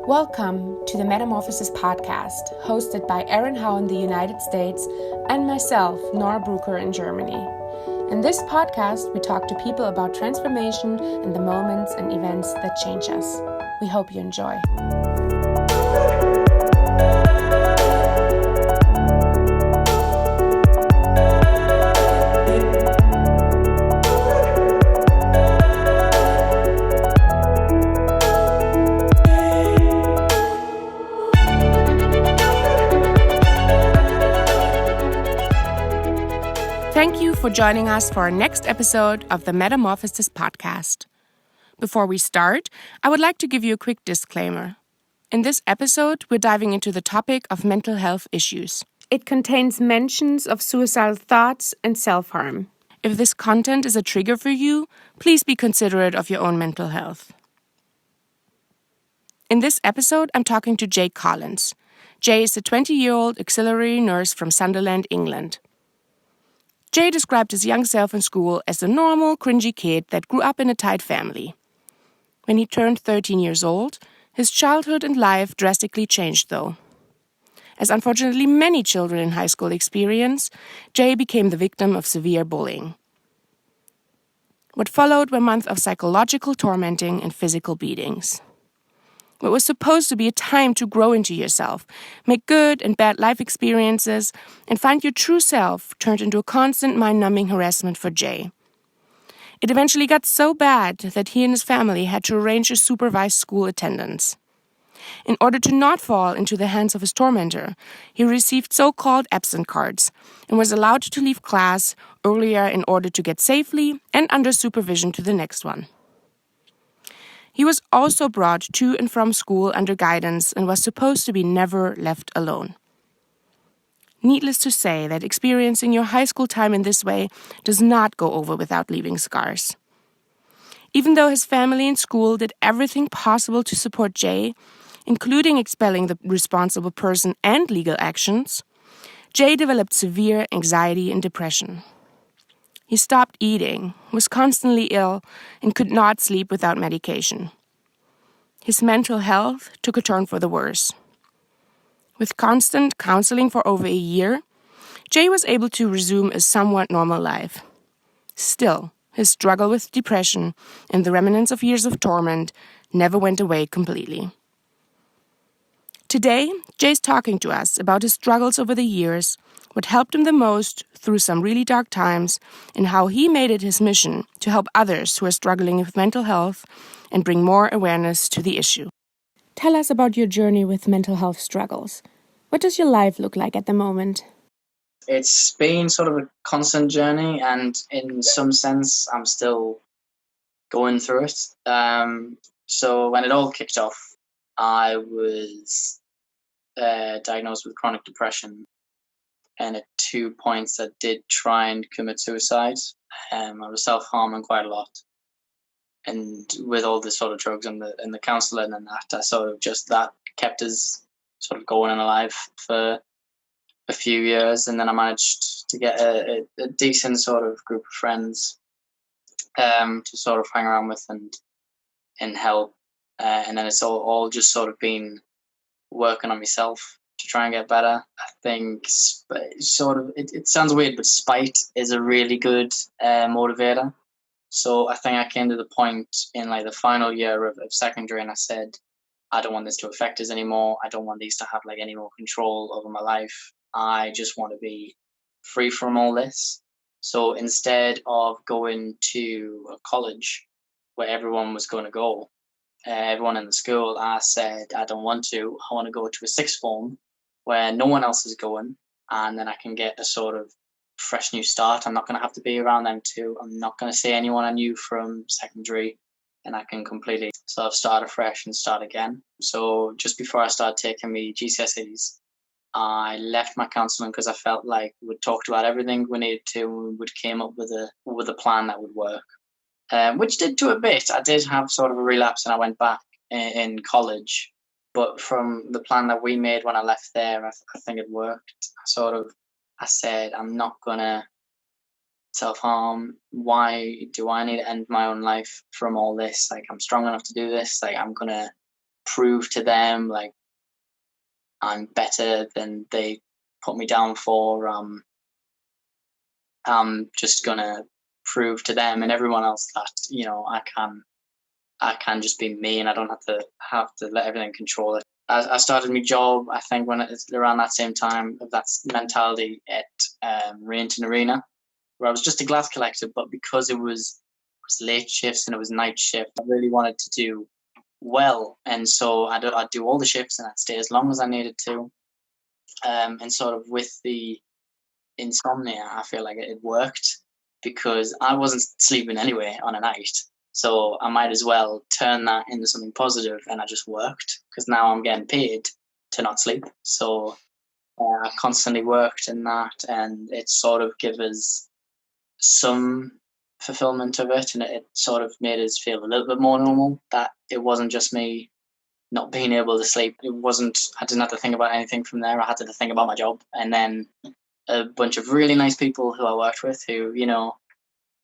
Welcome to the Metamorphosis Podcast, hosted by Erin Howe in the United States and myself, Nora Brucker, in Germany. In this podcast, we talk to people about transformation and the moments and events that change us. We hope you enjoy. Thank you for joining us for our next episode of the Metamorphosis Podcast. Before we start, I would like to give you a quick disclaimer. In this episode, we're diving into the topic of mental health issues. It contains mentions of suicidal thoughts and self-harm. If this content is a trigger for you, please be considerate of your own mental health. In this episode, I'm talking to Jay Collins. Jay is a 20-year-old auxiliary nurse from Sunderland, England. Jay described his young self in school as a normal, cringy kid that grew up in a tight family. When he turned 13 years old, his childhood and life drastically changed, though. As unfortunately many children in high school experience, Jay became the victim of severe bullying. What followed were months of psychological tormenting and physical beatings. What was supposed to be a time to grow into yourself, make good and bad life experiences, and find your true self turned into a constant mind-numbing harassment for Jay. It eventually got so bad that he and his family had to arrange a supervised school attendance. In order to not fall into the hands of his tormentor, he received so-called absent cards and was allowed to leave class earlier in order to get safely and under supervision to the next one. He was also brought to and from school under guidance and was supposed to be never left alone. Needless to say that experiencing your high school time in this way does not go over without leaving scars. Even though his family and school did everything possible to support Jay, including expelling the responsible person and legal actions, Jay developed severe anxiety and depression. He stopped eating, was constantly ill, and could not sleep without medication. His mental health took a turn for the worse. With constant counseling for over a year, Jay was able to resume a somewhat normal life. Still, his struggle with depression and the remnants of years of torment never went away completely. Today, Jay's talking to us about his struggles over the years, what helped him the most through some really dark times, and how he made it his mission to help others who are struggling with mental health and bring more awareness to the issue. Tell us about your journey with mental health struggles. What does your life look like at the moment? It's been sort of a constant journey, and in some sense, I'm still going through it. So when it all kicked off, I was diagnosed with chronic depression, and at 2 points I did try and commit suicide. I was self-harming quite a lot, and with all the sort of drugs and the counselling and that, I sort of just that kept us sort of going and alive for a few years, and then I managed to get a decent sort of group of friends to sort of hang around with and help, and then it's all just sort of been working on myself to try and get better. I think it sounds weird, but spite is a really good motivator. So I think I came to the point in like the final year of secondary, and I said, I don't want this to affect us anymore. I don't want these to have like any more control over my life. I just want to be free from all this. So instead of going to a college where everyone was going to go, everyone in the school, I said, I don't want to. I want to go to a sixth form where no one else is going, and then I can get a sort of fresh new start. I'm not going to have to be around them too. I'm not going to see anyone I knew from secondary, and I can completely sort of start afresh and start again. So just before I started taking my GCSEs, I left my counselling because I felt like we'd talked about everything we needed to, and we came up with a plan that would work. Which did to a bit. I did have sort of a relapse and I went back in college. But from the plan that we made when I left there, I think it worked. I said, I'm not going to self-harm. Why do I need to end my own life from all this? Like, I'm strong enough to do this. Like, I'm going to prove to them like I'm better than they put me down for. I'm just gonna prove to them and everyone else that, you know, I can just be me and I don't have to let everything control it. I started my job, I think, when it's around that same time of that mentality at Rainton Arena, where I was just a glass collector, but because it was late shifts and it was night shift, I really wanted to do well, and so I'd do all the shifts and I'd stay as long as I needed to. And sort of with the insomnia, I feel like it worked because I wasn't sleeping anyway on a night. So I might as well turn that into something positive, and I just worked because now I'm getting paid to not sleep. So I constantly worked in that, and it sort of gave us some fulfillment of it, and it sort of made us feel a little bit more normal, that it wasn't just me not being able to sleep. I didn't have to think about anything from there. I had to think about my job, and then a bunch of really nice people who I worked with who, you know,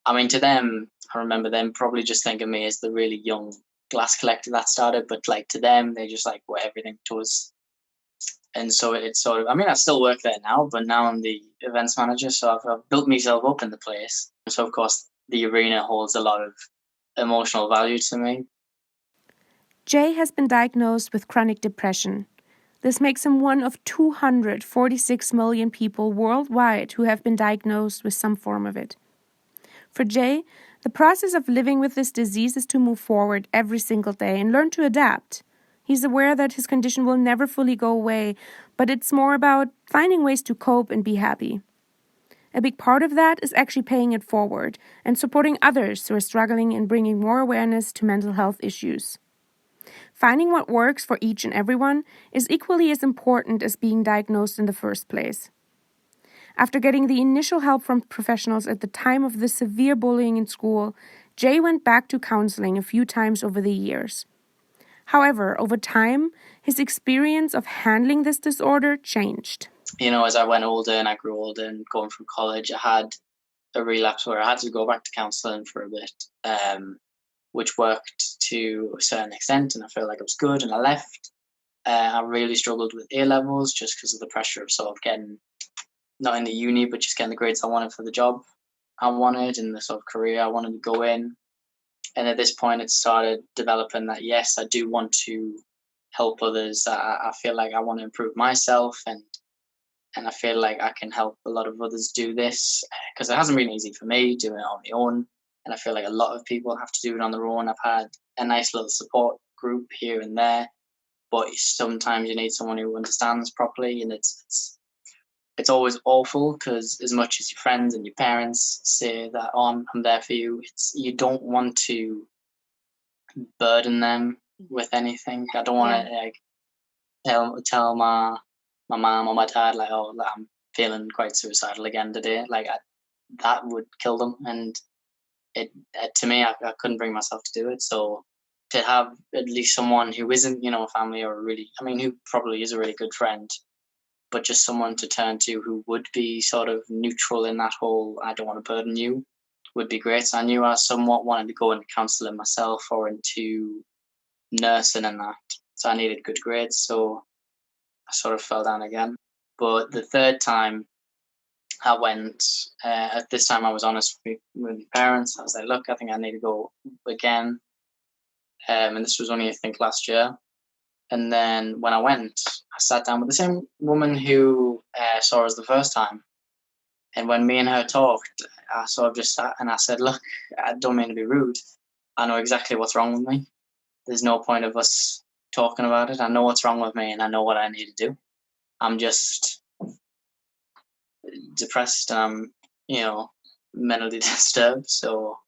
I mean, to them, I remember them probably just thinking of me as the really young glass collector that started, but like to them, they just like were everything to us. And so it's sort of, I mean, I still work there now, but now I'm the events manager. So I've built myself up in the place. So, of course, the arena holds a lot of emotional value to me. Jay has been diagnosed with chronic depression. This makes him one of 246 million people worldwide who have been diagnosed with some form of it. For Jay, the process of living with this disease is to move forward every single day and learn to adapt. He's aware that his condition will never fully go away, but it's more about finding ways to cope and be happy. A big part of that is actually paying it forward and supporting others who are struggling and bringing more awareness to mental health issues. Finding what works for each and everyone is equally as important as being diagnosed in the first place. After getting the initial help from professionals at the time of the severe bullying in school, Jay went back to counseling a few times over the years. However, over time, his experience of handling this disorder changed. You know, as I went older and I grew older and going through college, I had a relapse where I had to go back to counselling for a bit, which worked to a certain extent, and I felt like it was good, and I left. I really struggled with A levels just because of the pressure of sort of getting, not in the uni, but just getting the grades I wanted for the job I wanted and the sort of career I wanted to go in. And at this point, it started developing that, yes, I do want to help others. I feel like I want to improve myself, and I feel like I can help a lot of others do this because it hasn't been easy for me doing it on my own. And I feel like a lot of people have to do it on their own. I've had a nice little support group here and there, but sometimes you need someone who understands properly, and it's always awful because as much as your friends and your parents say that, oh, I'm there for you, you don't want to burden them with anything. I don't want to like tell my mom or my dad like, oh, I'm feeling quite suicidal again today. Like that would kill them, and it to me, I couldn't bring myself to do it. So to have at least someone who isn't, you know, a family or who probably is a really good friend, but just someone to turn to who would be sort of neutral in that whole I don't want to burden you would be great. So I knew I somewhat wanted to go into counselling myself or into nursing and that. So I needed good grades. So I sort of fell down again. But the third time I went, at this time I was honest with my parents. I was like, look, I think I need to go again. And this was only, I think, last year. And then when I went, I sat down with the same woman who saw us the first time. And when me and her talked, I sort of just sat and I said, look, I don't mean to be rude. I know exactly what's wrong with me. There's no point of us talking about it. I know what's wrong with me and I know what I need to do. I'm just depressed and I'm, you know, mentally disturbed. So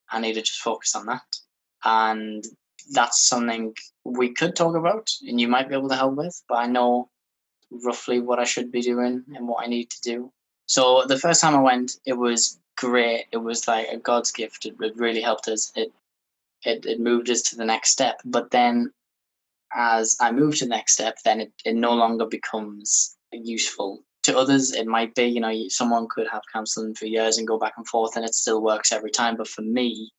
I need to just focus on that. And that's something we could talk about and you might be able to help with, but I know roughly what I should be doing and what I need to do. So the first time I went, it was great. It was like a God's gift. It really helped us. It moved us to the next step. But then as I moved to the next step, then it no longer becomes useful. To others, it might be, you know, someone could have counselling for years and go back and forth and it still works every time. But for me,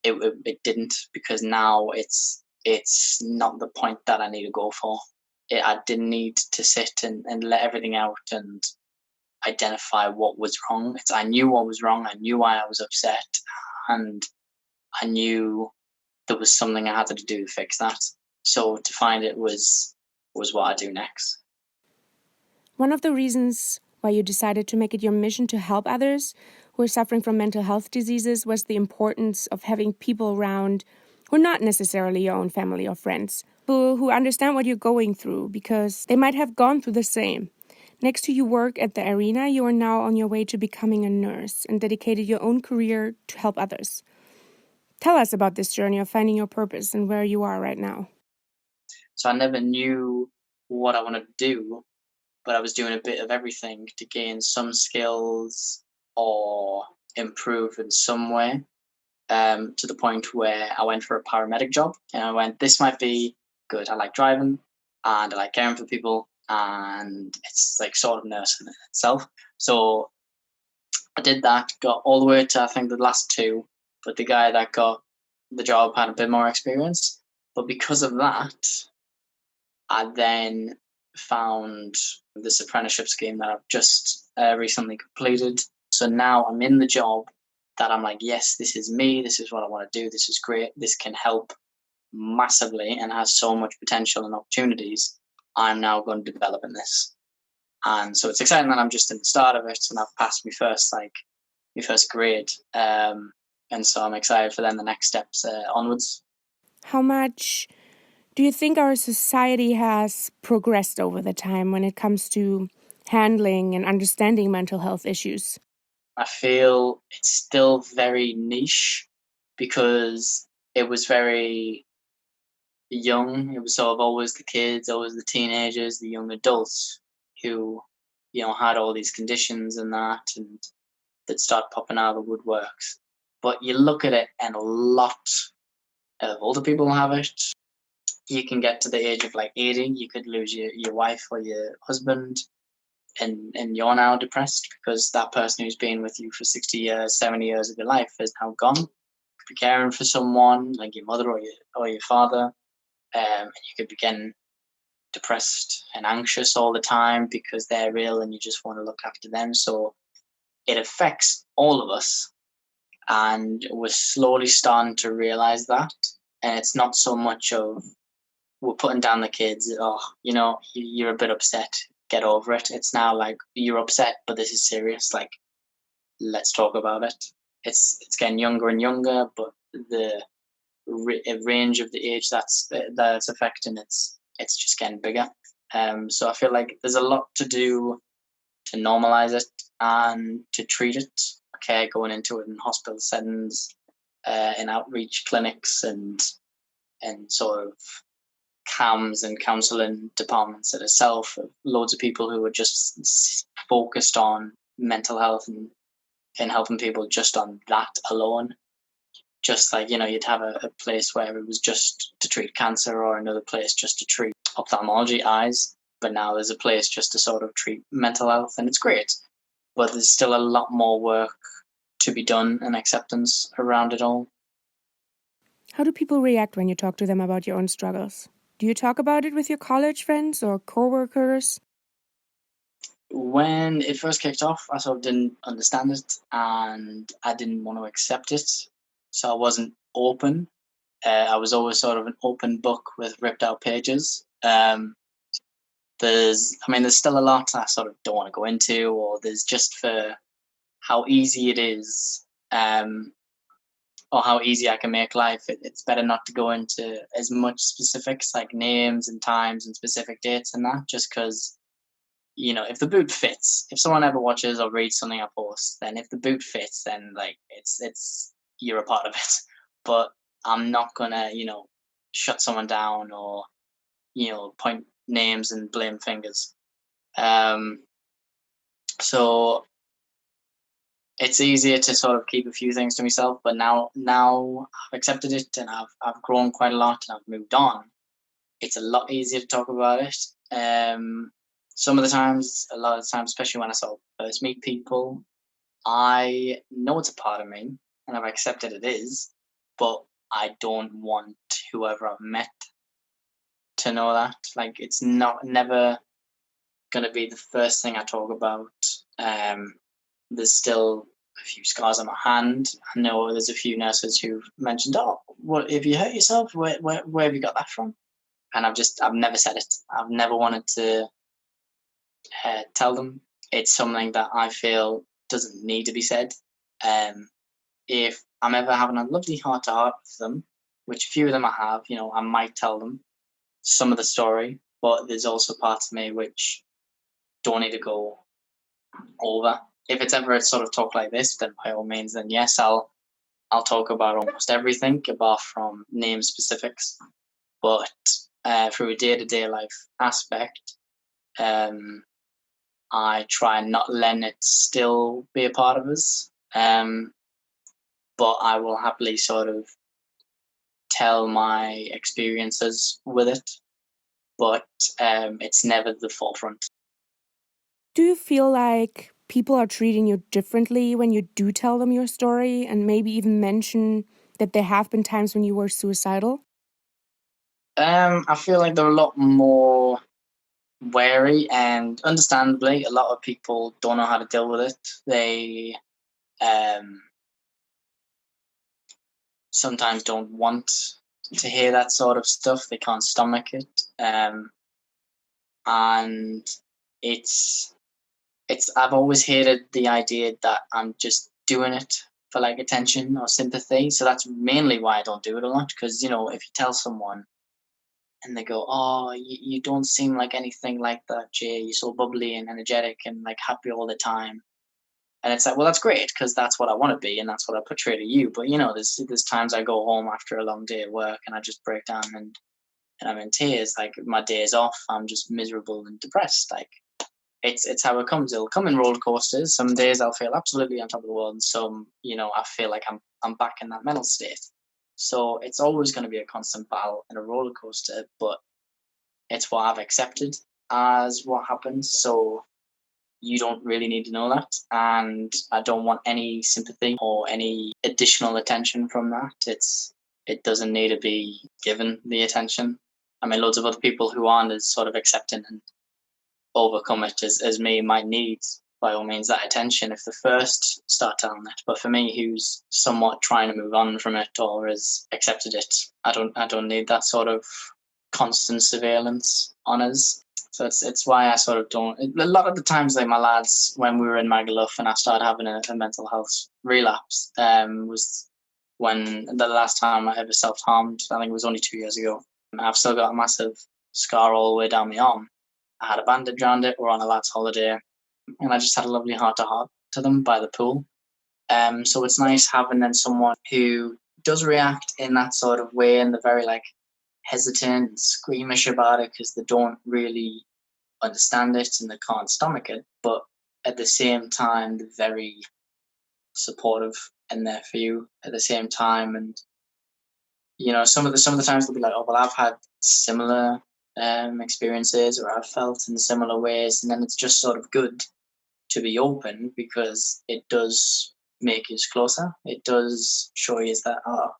it didn't, because now it's it's not the point that I need to go for. I didn't need to sit and let everything out and identify what was wrong. I knew what was wrong. I knew why I was upset, and I knew there was something I had to do to fix that. So to find it was what I do next. One of the reasons why you decided to make it your mission to help others who are suffering from mental health diseases was the importance of having people around who are not necessarily your own family or friends, who understand what you're going through because they might have gone through the same. Next to your work at the arena, you are now on your way to becoming a nurse and dedicated your own career to help others. Tell us about this journey of finding your purpose and where you are right now. So I never knew what I wanted to do, but I was doing a bit of everything to gain some skills or improve in some way, to the point where I went for a paramedic job. And I went, this might be good. I like driving and I like caring for people, and it's like sort of nursing in itself. So I did that, got all the way to, I think, the last two, but the guy that got the job had a bit more experience. But because of that, I then found this apprenticeship scheme that I've just recently completed. So now I'm in the job that I'm like, yes, this is me. This is what I want to do. This is great. This can help massively and has so much potential and opportunities. I'm now going to develop in this. And so it's exciting that I'm just in the start of it and I've passed my first grade. And so I'm excited for then the next steps onwards. How much do you think our society has progressed over the time when it comes to handling and understanding mental health issues? I feel it's still very niche because it was very young. It was sort of always the kids, always the teenagers, the young adults who, had all these conditions and that start popping out of the woodworks. But you look at it and a lot of older people have it. You can get to the age of like 80, you could lose your wife or your husband, and you're now depressed because that person who's been with you for 60 years, 70 years of your life is now gone. You could be caring for someone like your mother or your father, and you could be getting depressed and anxious all the time because they're ill and you just want to look after them. So it affects all of us, and we're slowly starting to realize that. And it's not so much of we're putting down the kids. Oh, you're a bit upset. Get over it. It's now like you're upset, but this is serious. Like, let's talk about it. It's getting younger and younger, but the range of the age that's affecting it's just getting bigger. So I feel like there's a lot to do to normalize it and to treat it. Okay, going into it in hospital settings, in outreach clinics, and sort of CAMs and counselling departments at itself. Loads of people who are just focused on mental health and helping people just on that alone. Just like, you'd have a place where it was just to treat cancer, or another place just to treat ophthalmology, eyes. But now there's a place just to sort of treat mental health, and it's great. But there's still a lot more work to be done and acceptance around it all. How do people react when you talk to them about your own struggles? Do you talk about it with your college friends or coworkers? When it first kicked off, I sort of didn't understand it and I didn't want to accept it. So I wasn't open. I was always sort of an open book with ripped out pages. There's still a lot I sort of don't want to go into, or there's just for how easy it is, or how easy I can make life. It's better not to go into as much specifics like names and times and specific dates and that, just because, if the boot fits, if someone ever watches or reads something I post, then if the boot fits, then like it's you're a part of it. But I'm not gonna, shut someone down or, point names and blame fingers. So it's easier to sort of keep a few things to myself, but now I've accepted it and I've grown quite a lot and I've moved on. It's a lot easier to talk about it. Some of the times, a lot of the times, especially when I sort of first meet people, I know it's a part of me and I've accepted it is, but I don't want whoever I've met to know that. Like, it's never going to be the first thing I talk about. There's still a few scars on my hand. I know there's a few nurses who've mentioned, "Oh, what have you hurt yourself? Where have you got that from?" And I've never said it. I've never wanted to tell them. It's something that I feel doesn't need to be said. If I'm ever having a lovely heart to heart with them, which a few of them I have, I might tell them some of the story, but there's also parts of me which don't need to go over. If it's ever a sort of talk like this, then by all means, then yes, I'll talk about almost everything apart from name specifics. But through a day-to-day life aspect, I try and not let it still be a part of us. But I will happily sort of tell my experiences with it, but it's never the forefront. Do you feel like people are treating you differently when you do tell them your story and maybe even mention that there have been times when you were suicidal? I feel like they're a lot more wary, and understandably, a lot of people don't know how to deal with it. They sometimes don't want to hear that sort of stuff. They can't stomach it. And it's I've always hated the idea that I'm just doing it for like attention or sympathy. So that's mainly why I don't do it a lot. Because if you tell someone and they go, "Oh, you don't seem like anything like that, Jay. You're so bubbly and energetic and like happy all the time." And it's like, well, that's great because that's what I want to be and that's what I portray to you. But there's times I go home after a long day at work and I just break down and I'm in tears. Like, my days off, I'm just miserable and depressed. Like, it's how it comes. It'll come in roller coasters. Some days I'll feel absolutely on top of the world, and some, I feel like I'm back in that mental state. So it's always going to be a constant battle and a roller coaster, but it's what I've accepted as what happens. So you don't really need to know that, and I don't want any sympathy or any additional attention from that. It doesn't need to be given the attention. I mean, loads of other people who aren't as sort of accepting and overcome it as me might need, by all means, that attention if they first start telling it. But for me, who's somewhat trying to move on from it or has accepted it, I don't need that sort of constant surveillance on us. So it's why I sort of don't. A lot of the times, like my lads, when we were in Magaluf and I started having a mental health relapse, was when the last time I ever self-harmed. I think it was only 2 years ago. I've still got a massive scar all the way down my arm. I had a bandage around it. We're on a lad's holiday, and I just had a lovely heart-to-heart to them by the pool. So it's nice having then someone who does react in that sort of way, and they're very like hesitant and squeamish about it because they don't really understand it and they can't stomach it. But at the same time, they're very supportive and there for you at the same time. And some of the times they'll be like, "Oh, well, I've had similar experiences, or I've felt in similar ways," and then it's just sort of good to be open because it does make us closer. It does show you that, oh,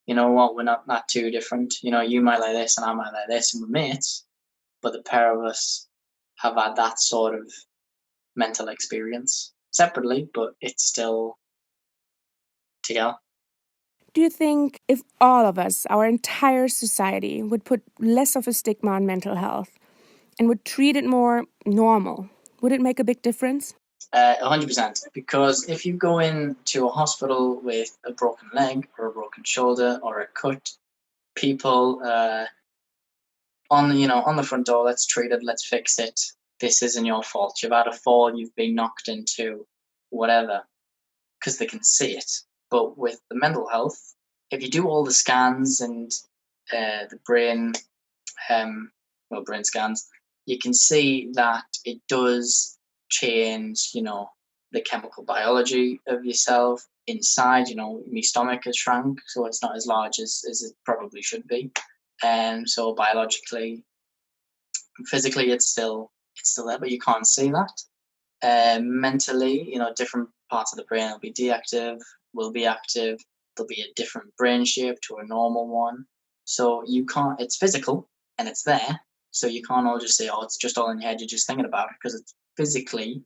you know what, we're not that too different. You might like this and I might like this, and we're mates, but the pair of us have had that sort of mental experience separately, but it's still together. Do you think if all of us, our entire society, would put less of a stigma on mental health and would treat it more normal, would it make a big difference? 100%. Because if you go into a hospital with a broken leg or a broken shoulder or a cut, people on the front door, let's treat it, let's fix it. This isn't your fault. You've had a fall, you've been knocked into whatever, because they can see it. But with the mental health, if you do all the scans and the brain scans, you can see that it does change, the chemical biology of yourself inside. My stomach has shrunk, so it's not as large as it probably should be. So biologically, physically, it's still there, but you can't see that. Mentally, different parts of the brain will be deactive, will be active. there'll be a different brain shape to a normal one. So you can't, it's physical and it's there. So you can't all just say, oh, it's just all in your head, you're just thinking about it, because it's physically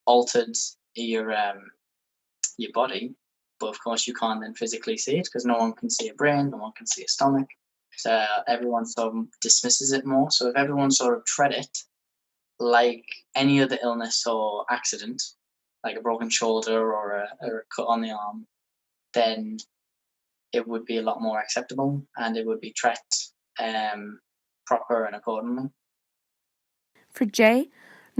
altered your body. But of course, you can't then physically see it because no one can see a brain, no one can see a stomach. So everyone sort of dismisses it more. So if everyone sort of treat it like any other illness or accident, like a broken shoulder or a cut on the arm, then it would be a lot more acceptable and it would be treated proper and accordingly. For Jay,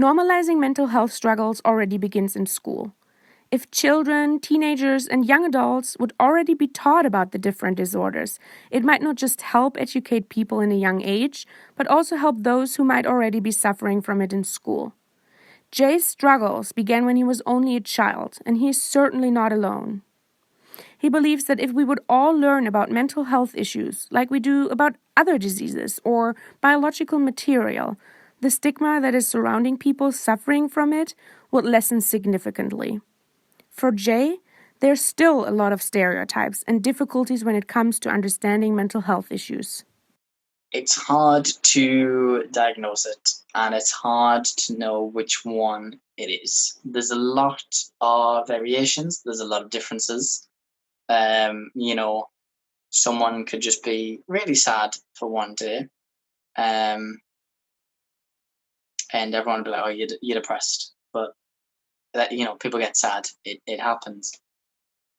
normalizing mental health struggles already begins in school. If children, teenagers, and young adults would already be taught about the different disorders, it might not just help educate people in a young age, but also help those who might already be suffering from it in school. Jay's struggles began when he was only a child, and he is certainly not alone. He believes that if we would all learn about mental health issues like we do about other diseases or biological material, the stigma that is surrounding people suffering from it would lessen significantly. For Jay, there's still a lot of stereotypes and difficulties when it comes to understanding mental health issues. It's hard to diagnose it, and it's hard to know which one it is. There's a lot of variations, there's a lot of differences. Someone could just be really sad for one day, and everyone would be like, oh, you're depressed. But that, people get sad. It happens.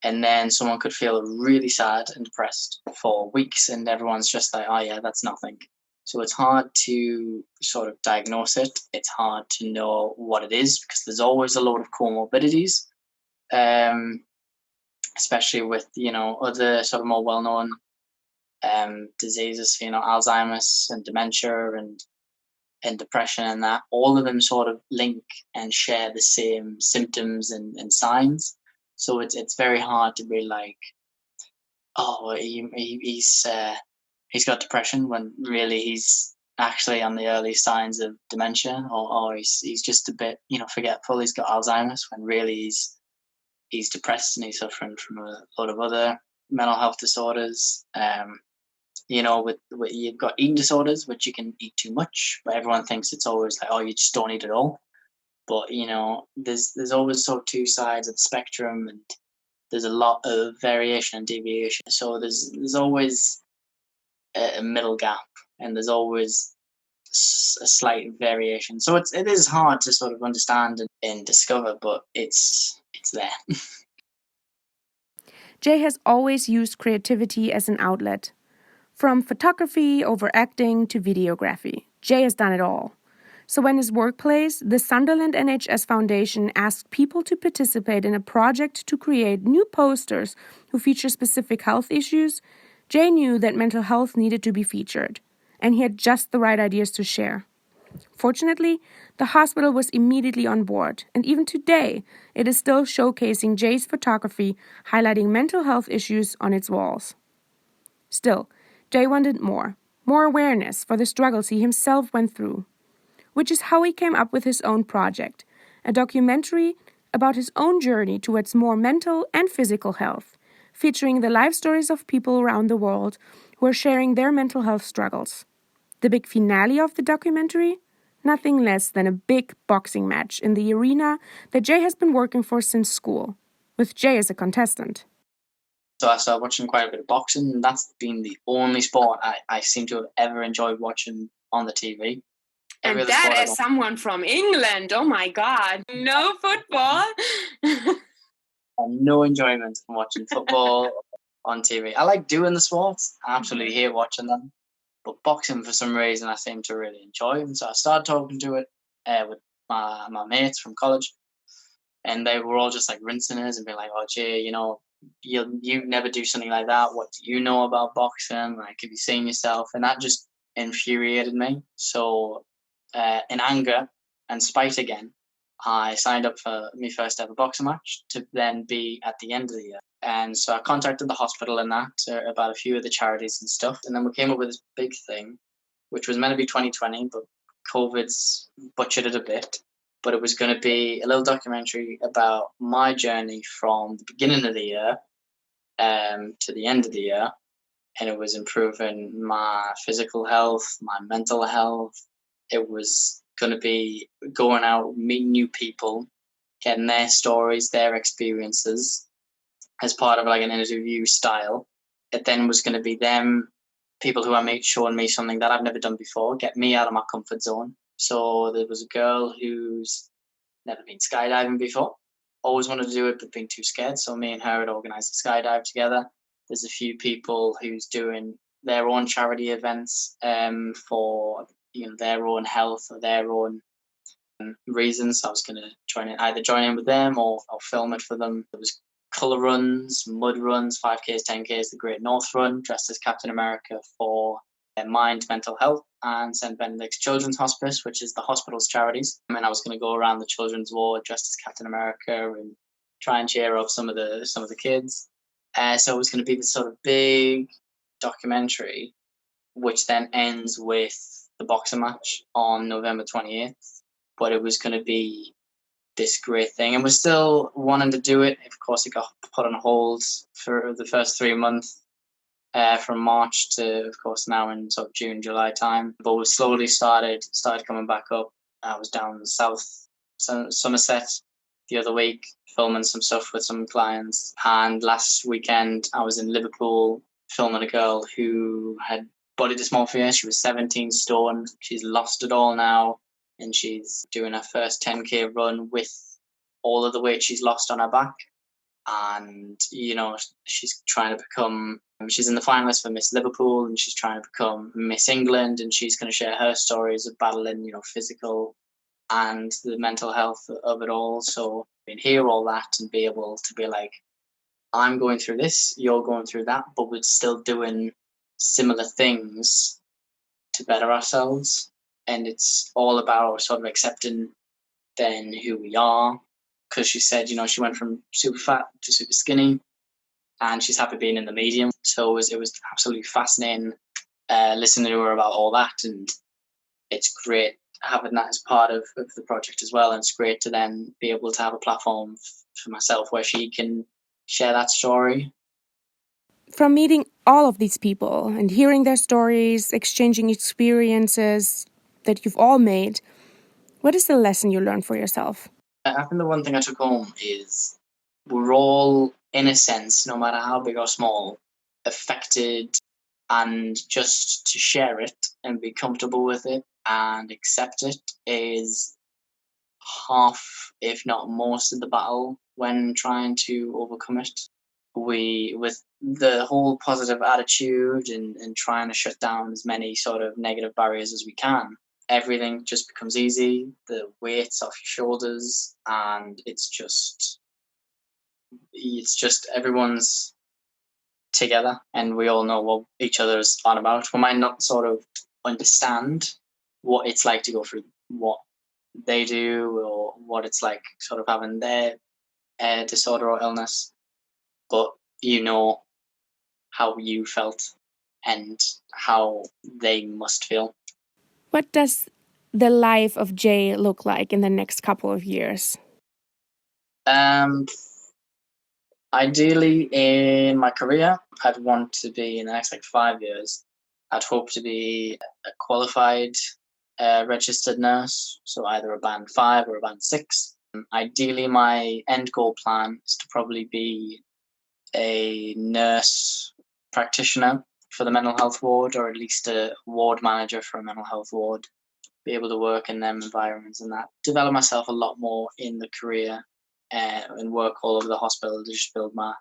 And then someone could feel really sad and depressed for weeks, and everyone's just like, oh yeah, that's nothing. So it's hard to sort of diagnose it. It's hard to know what it is because there's always a load of comorbidities, especially with, other sort of more well-known diseases, Alzheimer's and dementia and depression, and that all of them sort of link and share the same symptoms and signs. So it's very hard to be like, oh, he's got depression, when really he's actually on the early signs of dementia, or he's just a bit forgetful. He's got Alzheimer's, when really he's depressed and he's suffering from a lot of other mental health disorders. With you've got eating disorders, which you can eat too much, but everyone thinks it's always like, oh, you just don't eat at all. But there's always sort of two sides of the spectrum, and there's a lot of variation and deviation. So there's always a middle gap, and there's always a slight variation. So it is hard to sort of understand and discover, but it's there. Jay has always used creativity as an outlet. From photography over acting to videography, Jay has done it all. So when his workplace, the Sunderland NHS Foundation, asked people to participate in a project to create new posters who feature specific health issues, Jay knew that mental health needed to be featured, and he had just the right ideas to share. Fortunately, the hospital was immediately on board, and even today, it is still showcasing Jay's photography, highlighting mental health issues on its walls. Still, Jay wanted more awareness for the struggles he himself went through, which is how he came up with his own project, a documentary about his own journey towards more mental and physical health, featuring the life stories of people around the world who are sharing their mental health struggles. The big finale of the documentary? Nothing less than a big boxing match in the arena that Jay has been working for since school, with Jay as a contestant. So I started watching quite a bit of boxing, and that's been the only sport I seem to have ever enjoyed watching on the TV. And that is someone from England. Oh my God. No football. No enjoyment from watching football on TV. I like doing the sports. I absolutely hate watching them. But boxing, for some reason, I seem to really enjoy. And so I started talking to it with my mates from college. And they were all just like rinsing us and being like, oh, Jay, you never do something like that. What do you know about boxing? Like, have you seen yourself? And that just infuriated me. So in anger and spite again, I signed up for my first ever boxing match to then be at the end of the year. And so I contacted the hospital and that about a few of the charities and stuff. And then we came up with this big thing, which was meant to be 2020, but COVID's butchered it a bit. But it was going to be a little documentary about my journey from the beginning of the year to the end of the year. And it was improving my physical health, my mental health. It was going to be going out, meeting new people, getting their stories, their experiences as part of like an interview style. It then was going to be them, people who are showing me something that I've never done before, get me out of my comfort zone. So there was a girl who's never been skydiving before, always wanted to do it but been too scared. So me and her had organised a skydive together. There's a few people who's doing their own charity events for their own health or their own reasons. I was going to either join in with them or film it for them. There was colour runs, mud runs, 5Ks, 10Ks, the Great North Run, dressed as Captain America for mind, mental health, and St. Benedict's Children's Hospice, which is the hospital's charities. And I was going to go around the children's ward dressed as Captain America and try and cheer up some of the kids. So it was going to be this sort of big documentary, which then ends with the boxing match on November 28th. But it was going to be this great thing, and we're still wanting to do it. Of course, it got put on hold for the first 3 months, from March to, of course, now in sort of June, July time. But we slowly started coming back up. I was down in South Somerset the other week, filming some stuff with some clients. And last weekend, I was in Liverpool filming a girl who had body dysmorphia. She was 17 stone. She's lost it all now. And she's doing her first 10K run with all of the weight she's lost on her back. And, she's trying to become, she's in the finalists for Miss Liverpool, and she's trying to become Miss England, and she's going to share her stories of battling, physical and the mental health of it all. So I can hear all that and be able to be like, I'm going through this, you're going through that, but we're still doing similar things to better ourselves. And it's all about sort of accepting then who we are. Because she said, she went from super fat to super skinny, and she's happy being in the medium. So it was absolutely fascinating listening to her about all that. And it's great having that as part of the project as well. And it's great to then be able to have a platform for myself where she can share that story. From meeting all of these people and hearing their stories, exchanging experiences that you've all made, what is the lesson you learned for yourself? I think the one thing I took home is we're all, in a sense, no matter how big or small, affected, and just to share it and be comfortable with it and accept it is half, if not most, of the battle when trying to overcome it. With the whole positive attitude and trying to shut down as many sort of negative barriers as we can, everything just becomes easy. The weight's off your shoulders, and it's just everyone's together, and we all know what each other's on about. We might not sort of understand what it's like to go through what they do, or what it's like sort of having their disorder or illness, but how you felt and how they must feel. What does the life of Jay look like in the next couple of years? Ideally, in my career, I'd want to be, in the next 5 years, I'd hope to be a qualified registered nurse, so either a band 5 or a band 6. Ideally, my end goal plan is to probably be a nurse practitioner for the mental health ward, or at least a ward manager for a mental health ward. Be able to work in them environments and that. Develop myself a lot more in the career and work all over the hospital to just build my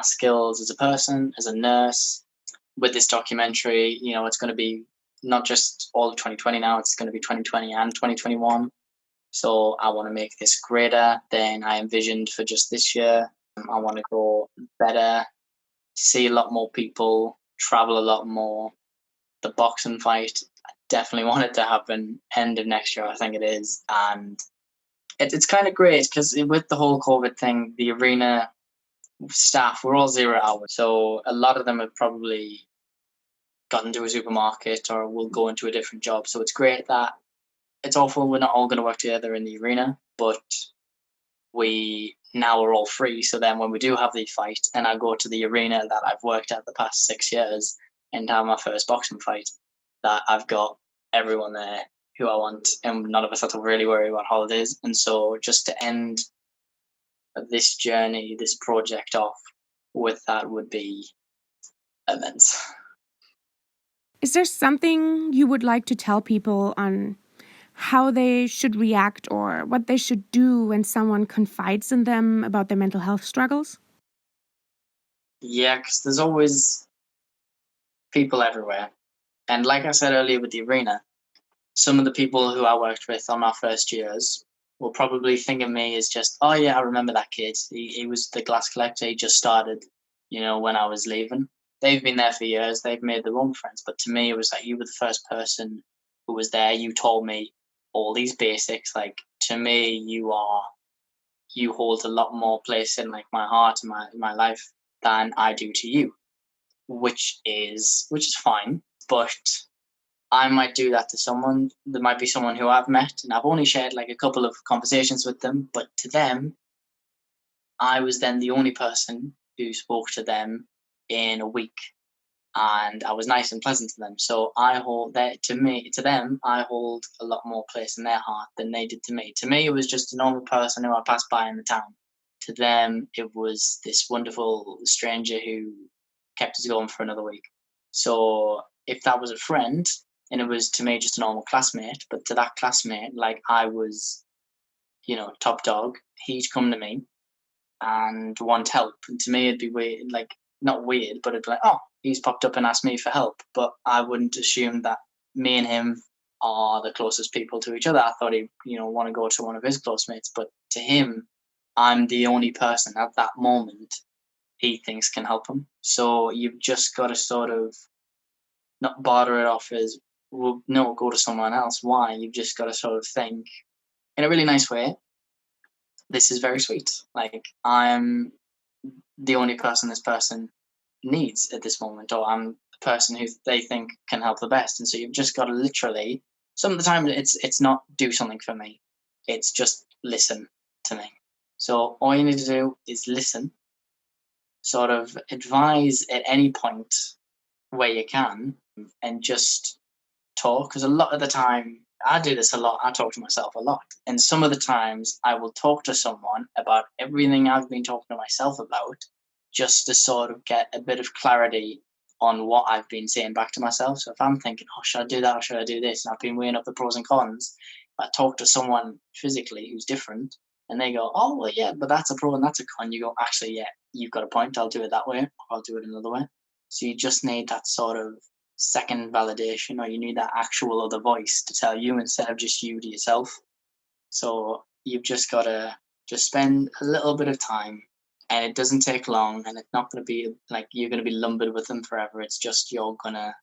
skills as a person, as a nurse. With this documentary, it's going to be not just all of 2020 now, it's going to be 2020 and 2021. So I want to make this greater than I envisioned for just this year. I want to go better, see a lot more people, travel a lot more. The boxing fight, I definitely want it to happen end of next year, I think it is. And it's kind of great because with the whole COVID thing, the arena staff were all 0 hours. So a lot of them have probably gotten to a supermarket or will go into a different job. So it's great that it's awful we're not all going to work together in the arena, but we now we're all free. So then when we do have the fight and I go to the arena that I've worked at the past 6 years and have my first boxing fight, that I've got everyone there who I want, and none of us have to really worry about holidays. And so just to end this journey, this project off with that would be immense. Is there something you would like to tell people on how they should react or what they should do when someone confides in them about their mental health struggles? Yeah, because there's always people everywhere. And like I said earlier with the arena, some of the people who I worked with on my first years will probably think of me as just, oh yeah, I remember that kid. He was the glass collector. He just started, when I was leaving. They've been there for years. They've made their own friends. But to me, it was like you were the first person who was there. You told me all these basics. Like, to me, you hold a lot more place in like my heart and my life than I do to you, which is fine. But I might do that to someone. There might be someone who I've met and I've only shared like a couple of conversations with them, but to them, I was then the only person who spoke to them in a week, and I was nice and pleasant to them. So I hold that to them, I hold a lot more place in their heart than they did to me. To me, it was just a normal person who I passed by in the town. To them, it was this wonderful stranger who kept us going for another week. So if that was a friend, and it was to me just a normal classmate, but to that classmate, like I was, top dog, he'd come to me and want help. And to me, it'd be weird, like not weird, but it'd be like, oh, he's popped up and asked me for help. But I wouldn't assume that me and him are the closest people to each other. I thought he'd, want to go to one of his close mates. But to him, I'm the only person at that moment he thinks can help him. So you've just got to sort of not barter it off as, well, no, go to someone else. Why? You've just got to sort of think in a really nice way, this is very sweet. Like, I'm the only person this person needs at this moment, or I'm the person who they think can help the best. And so you've just got to literally, some of the time it's not do something for me. It's just listen to me. So all you need to do is listen, sort of advise at any point where you can, and just talk. Because a lot of the time, I do this a lot. I talk to myself a lot. And some of the times I will talk to someone about everything I've been talking to myself about, just to sort of get a bit of clarity on what I've been saying back to myself. So if I'm thinking, oh, should I do that or should I do this? And I've been weighing up the pros and cons. I talk to someone physically who's different and they go, oh, well, yeah, but that's a pro and that's a con. You go, actually, yeah, you've got a point. I'll do it that way, or I'll do it another way. So you just need that sort of second validation, or you need that actual other voice to tell you instead of just you to yourself. So you've just got to just spend a little bit of time, and it doesn't take long, and it's not going to be like you're going to be lumbered with them forever. It's just you're going to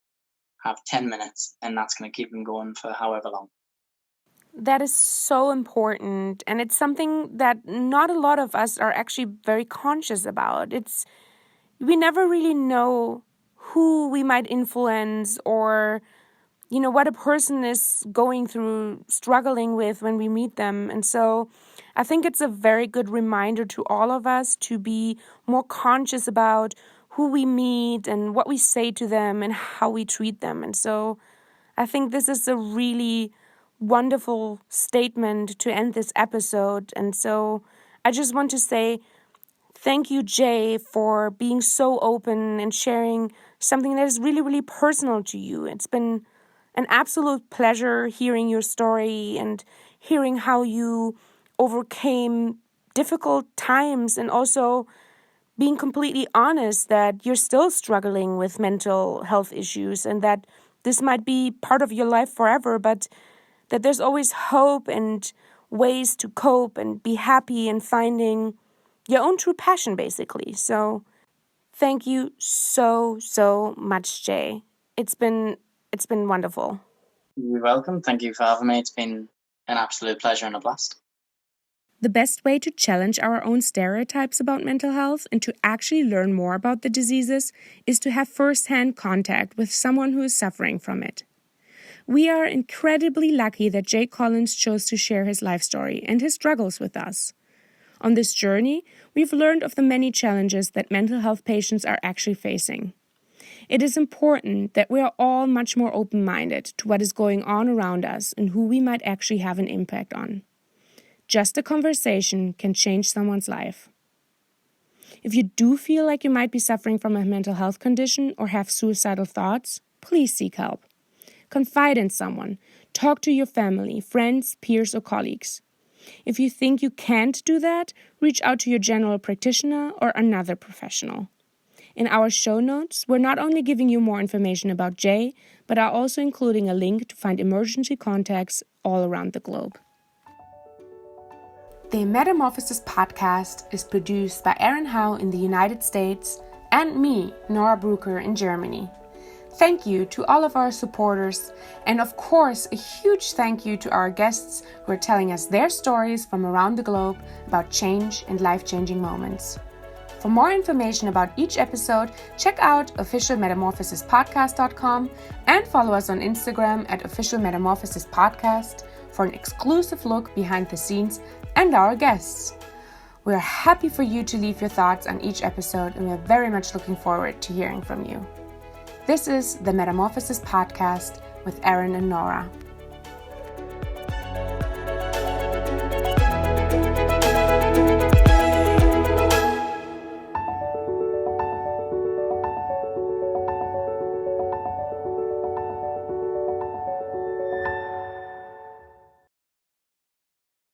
have 10 minutes, and that's going to keep them going for however long. That is so important, and it's something that not a lot of us are actually very conscious about. We never really know who we might influence, or what a person is going through, struggling with when we meet them. And so I think it's a very good reminder to all of us to be more conscious about who we meet and what we say to them and how we treat them. And so I think this is a really wonderful statement to end this episode. And so I just want to say thank you, Jay, for being so open and sharing something that is really, really personal to you. It's been an absolute pleasure hearing your story and hearing how you overcame difficult times, and also being completely honest that you're still struggling with mental health issues and that this might be part of your life forever, but that there's always hope and ways to cope and be happy and finding your own true passion, basically. So thank you so, so much, Jay. It's been wonderful. You're welcome. Thank you for having me. It's been an absolute pleasure and a blast. The best way to challenge our own stereotypes about mental health and to actually learn more about the diseases is to have first-hand contact with someone who is suffering from it. We are incredibly lucky that Jay Collins chose to share his life story and his struggles with us. On this journey, we've learned of the many challenges that mental health patients are actually facing. It is important that we are all much more open-minded to what is going on around us and who we might actually have an impact on. Just a conversation can change someone's life. If you do feel like you might be suffering from a mental health condition or have suicidal thoughts, please seek help. Confide in someone. Talk to your family, friends, peers, or colleagues. If you think you can't do that, reach out to your general practitioner or another professional. In our show notes, we're not only giving you more information about Jay, but are also including a link to find emergency contacts all around the globe. The Metamorphosis Podcast is produced by Aaron Howe in the United States and me, Nora Brucker, in Germany. Thank you to all of our supporters, and of course, a huge thank you to our guests who are telling us their stories from around the globe about change and life-changing moments. For more information about each episode, check out officialmetamorphosispodcast.com and follow us on Instagram at officialmetamorphosispodcast for an exclusive look behind the scenes and our guests. We are happy for you to leave your thoughts on each episode, and we are very much looking forward to hearing from you. This is the Metamorphosis Podcast with Aaron and Nora.